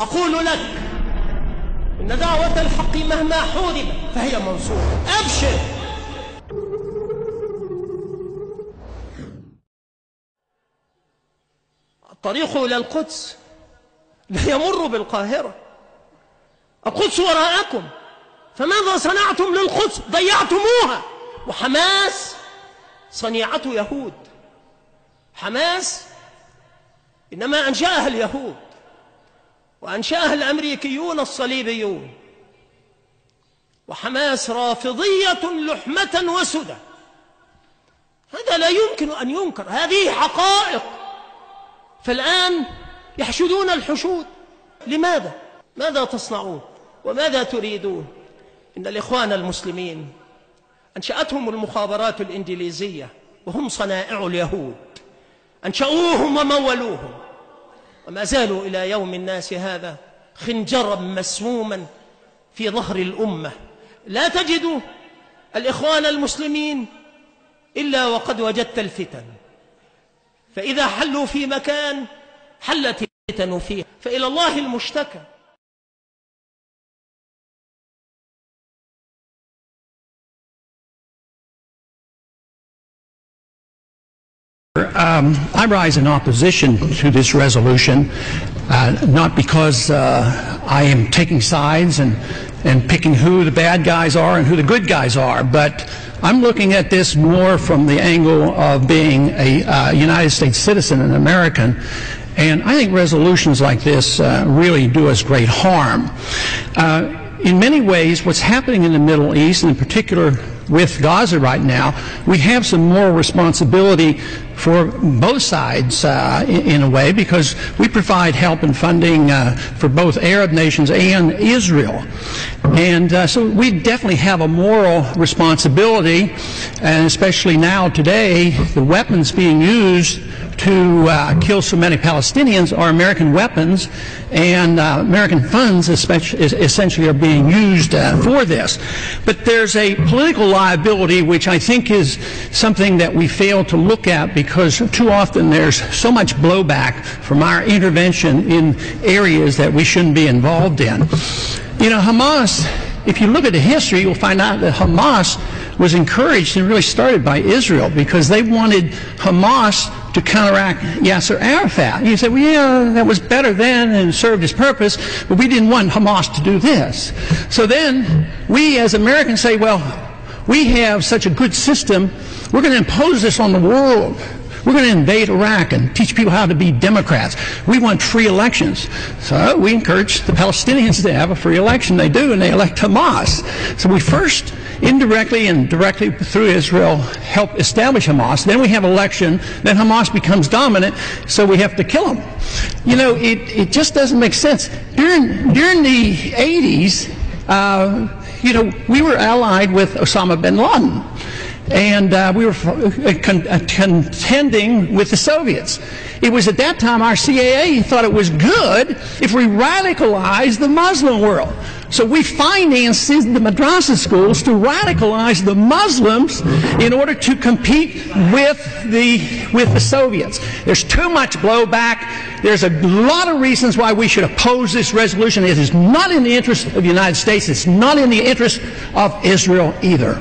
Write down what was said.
أقول لك إن دعوة الحق مهما حورب فهي منصورة. أبشر. الطريق إلى القدس لا يمر بالقاهرة. القدس وراءكم، فماذا صنعتم للقدس؟ ضيعتموها. وحماس صنيعة يهود. حماس إنما أنشأها اليهود، وأنشأها الأمريكيون الصليبيون. وحماس رافضية لحمة وسدى. هذا لا يمكن أن ينكر، هذه حقائق. فالآن يحشدون الحشود. لماذا؟ ماذا تصنعون وماذا تريدون؟ إن الإخوان المسلمين أنشأتهم المخابرات الإنجليزية، وهم صنائع اليهود. أنشأوهم ومولوهم، وما زالوا إلى يوم الناس هذا خنجرا مسموما في ظهر الأمة. لا تجد الإخوان المسلمين إلا وقد وجدت الفتن، فإذا حلوا في مكان حلت الفتن فيه، فإلى الله المشتكى. I rise in opposition to this resolution, not because I am taking sides and picking who the bad guys are and who the good guys are, but I'm looking at this more from the angle of being a United States citizen, an American, and I think resolutions like this really do us great harm. In many ways, what's happening in the Middle East, and in particular with Gaza right now, we have some moral responsibility for both sides in a way, because we provide help and funding for both Arab nations and Israel. And so we definitely have a moral responsibility, and especially now today, the weapons being used to kill so many Palestinians are American weapons, and American funds essentially are being used for this. But there's a political liability which I think is something that we fail to look at, because too often there's so much blowback from our intervention in areas that we shouldn't be involved in. You know, Hamas, if you look at the history, you'll find out that Hamas was encouraged and really started by Israel, because they wanted Hamas to counteract Yasser Arafat. And you say, well, yeah, that was better then and served its purpose, but we didn't want Hamas to do this. So then we as Americans say, well, we have such a good system, we're going to impose this on the world. We're going to invade Iraq and teach people how to be Democrats. We want free elections. So we encourage the Palestinians to have a free election. They do, and they elect Hamas. So we first, indirectly and directly through Israel, help establish Hamas. Then we have election. Then Hamas becomes dominant, so we have to kill them. You know, it just doesn't make sense. During the 80s, you know, we were allied with Osama bin Laden. And we were contending with the Soviets. It was at that time our CAA thought it was good if we radicalized the Muslim world. So we financed the madrasa schools to radicalize the Muslims in order to compete with the Soviets. There's too much blowback. There's a lot of reasons why we should oppose this resolution. It is not in the interest of the United States. It's not in the interest of Israel either.